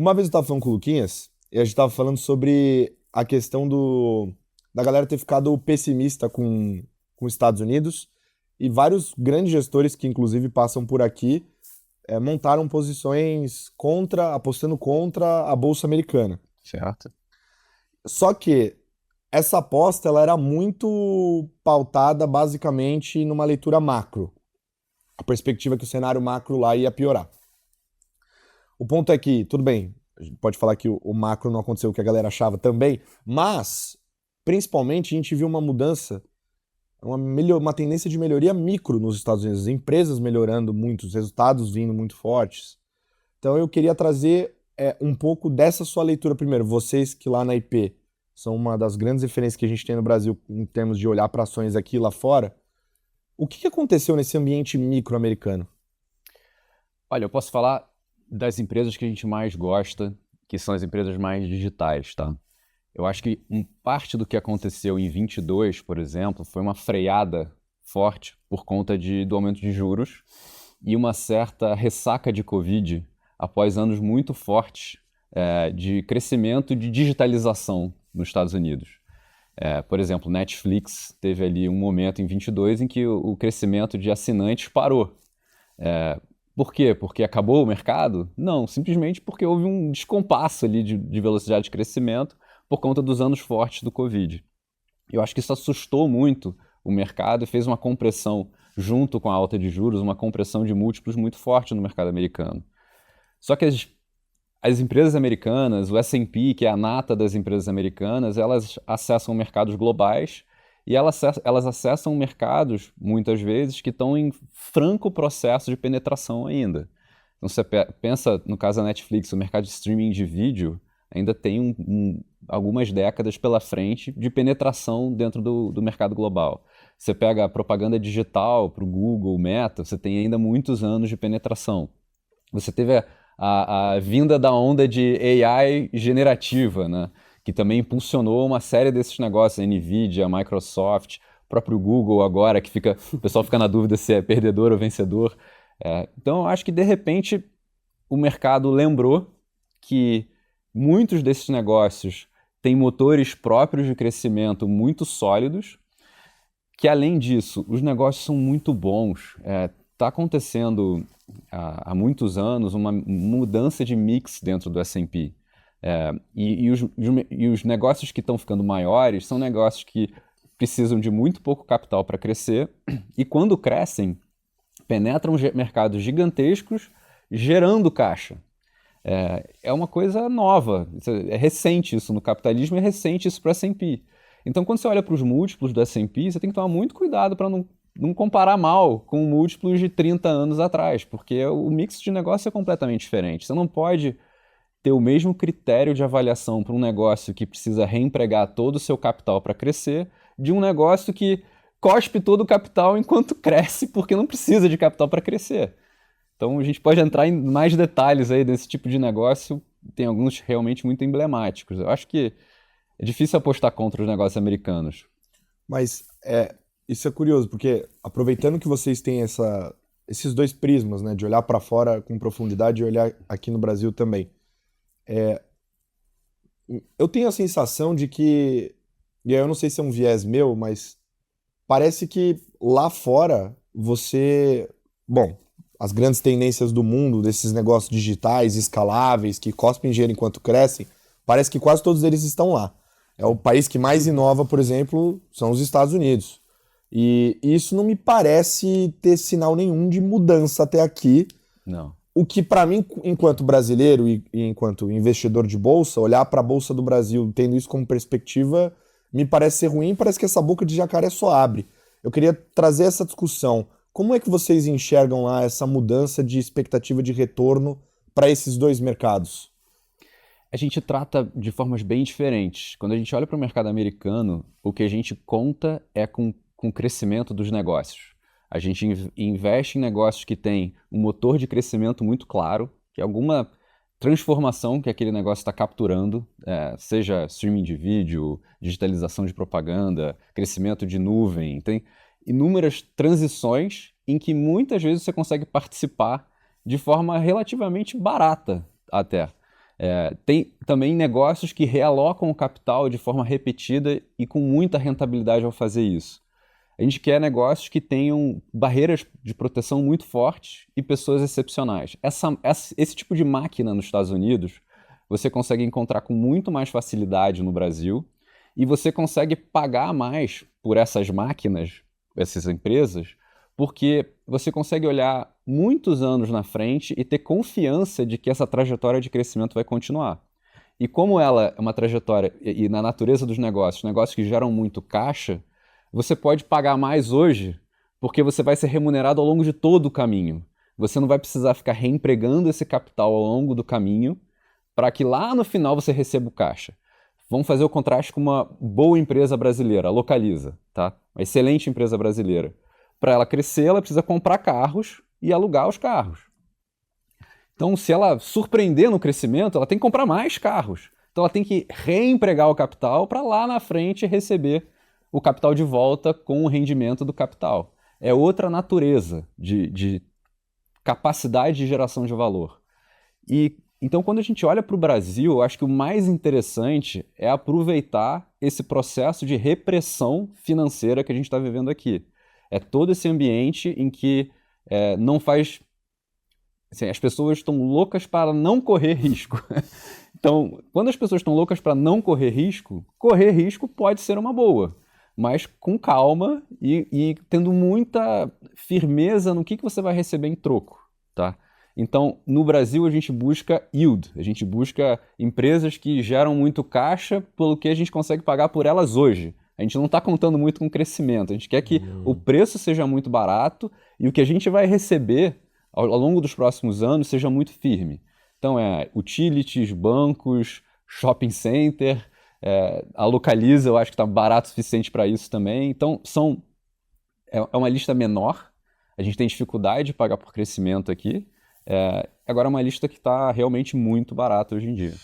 Uma vez eu estava falando com o Luquinhas e a gente estava falando sobre a questão da galera ter ficado pessimista com os Estados Unidos e vários grandes gestores que inclusive passam por aqui montaram posições apostando contra a Bolsa Americana. Certo? Só que essa aposta ela era muito pautada basicamente numa leitura macro. A perspectiva que o cenário macro lá ia piorar. O ponto é que, tudo bem, a gente pode falar que o macro não aconteceu o que a galera achava também, mas, principalmente, a gente viu uma mudança, uma tendência de melhoria micro nos Estados Unidos, as empresas melhorando muito, os resultados vindo muito fortes. Então eu queria trazer um pouco dessa sua leitura primeiro. Vocês que lá na IP são uma das grandes referências que a gente tem no Brasil em termos de olhar para ações aqui e lá fora. O que aconteceu nesse ambiente micro-americano? Olha, eu posso falar das empresas que a gente mais gosta, que são as empresas mais digitais, tá? Eu acho que parte do que aconteceu em 22, por exemplo, foi uma freada forte por conta do aumento de juros e uma certa ressaca de Covid após anos muito fortes de crescimento e de digitalização nos Estados Unidos. Por exemplo, Netflix teve ali um momento em 22 em que o crescimento de assinantes parou. Por quê? Porque acabou o mercado? Não, simplesmente porque houve um descompasso ali de velocidade de crescimento por conta dos anos fortes do Covid. Eu acho que isso assustou muito o mercado e fez uma compressão, junto com a alta de juros, uma compressão de múltiplos muito forte no mercado americano. Só que as empresas americanas, o S&P, que é a nata das empresas americanas, elas acessam mercados globais e elas acessam mercados, muitas vezes, que estão em franco processo de penetração ainda. Então, você pensa, no caso da Netflix, o mercado de streaming de vídeo ainda tem algumas décadas pela frente de penetração dentro do mercado global. Você pega a propaganda digital para o Google, Meta, você tem ainda muitos anos de penetração. Você teve a vinda da onda de AI generativa, né? Que também impulsionou uma série desses negócios, a Nvidia, a Microsoft, o próprio Google agora, o pessoal fica na dúvida se é perdedor ou vencedor. Então, eu acho que, de repente, o mercado lembrou que muitos desses negócios têm motores próprios de crescimento muito sólidos, que, além disso, os negócios são muito bons. Está acontecendo há muitos anos uma mudança de mix dentro do S&P. E os negócios que estão ficando maiores são negócios que precisam de muito pouco capital para crescer e, quando crescem, penetram mercados gigantescos, gerando caixa. É uma coisa nova, é recente isso no capitalismo, é recente isso para o S&P. Então, quando você olha para os múltiplos do S&P, você tem que tomar muito cuidado para não comparar mal com múltiplos de 30 anos atrás, porque o mix de negócio é completamente diferente. Você não pode ter o mesmo critério de avaliação para um negócio que precisa reempregar todo o seu capital para crescer, de um negócio que cospe todo o capital enquanto cresce, porque não precisa de capital para crescer. Então a gente pode entrar em mais detalhes aí desse tipo de negócio, tem alguns realmente muito emblemáticos. Eu acho que é difícil apostar contra os negócios americanos. Mas isso é curioso, porque aproveitando que vocês têm esses dois prismas, né, de olhar para fora com profundidade e olhar aqui no Brasil também, eu tenho a sensação de que, e aí eu não sei se é um viés meu, mas parece que lá fora bom, as grandes tendências do mundo, desses negócios digitais, escaláveis, que cospem dinheiro enquanto crescem, parece que quase todos eles estão lá. É o país que mais inova, por exemplo, são os Estados Unidos. E isso não me parece ter sinal nenhum de mudança até aqui. Não. O que, para mim, enquanto brasileiro e enquanto investidor de bolsa, olhar para a Bolsa do Brasil tendo isso como perspectiva, me parece ser ruim, parece que essa boca de jacaré só abre. Eu queria trazer essa discussão. Como é que vocês enxergam lá essa mudança de expectativa de retorno para esses dois mercados? A gente trata de formas bem diferentes. Quando a gente olha para o mercado americano, o que a gente conta é com o crescimento dos negócios. A gente investe em negócios que têm um motor de crescimento muito claro, que é alguma transformação que aquele negócio está capturando, seja streaming de vídeo, digitalização de propaganda, crescimento de nuvem. Tem inúmeras transições em que muitas vezes você consegue participar de forma relativamente barata até. Tem também negócios que realocam o capital de forma repetida e com muita rentabilidade ao fazer isso. A gente quer negócios que tenham barreiras de proteção muito fortes e pessoas excepcionais. Esse tipo de máquina nos Estados Unidos você consegue encontrar com muito mais facilidade no Brasil e você consegue pagar mais por essas máquinas, essas empresas, porque você consegue olhar muitos anos na frente e ter confiança de que essa trajetória de crescimento vai continuar. E como ela é uma trajetória, e na natureza dos negócios, negócios que geram muito caixa, você pode pagar mais hoje, porque você vai ser remunerado ao longo de todo o caminho. Você não vai precisar ficar reempregando esse capital ao longo do caminho para que lá no final você receba o caixa. Vamos fazer o contraste com uma boa empresa brasileira, a Localiza, tá? Uma excelente empresa brasileira. Para ela crescer, ela precisa comprar carros e alugar os carros. Então, se ela surpreender no crescimento, ela tem que comprar mais carros. Então, ela tem que reempregar o capital para lá na frente receber o capital de volta com o rendimento do capital. É outra natureza de capacidade de geração de valor. E então, quando a gente olha para o Brasil, eu acho que o mais interessante é aproveitar esse processo de repressão financeira que a gente está vivendo aqui. É todo esse ambiente em que não faz. Assim, as pessoas estão loucas para não correr risco. Então, quando as pessoas estão loucas para não correr risco pode ser uma boa, mas com calma e tendo muita firmeza no que você vai receber em troco, tá? Então, no Brasil, a gente busca yield, a gente busca empresas que geram muito caixa pelo que a gente consegue pagar por elas hoje. A gente não está contando muito com crescimento, a gente quer que o preço seja muito barato e o que a gente vai receber ao longo dos próximos anos seja muito firme. Então, utilities, bancos, shopping center, a Localiza eu acho que está barato o suficiente para isso também. Então, é uma lista menor, a gente tem dificuldade de pagar por crescimento aqui. Agora é uma lista que está realmente muito barata hoje em dia.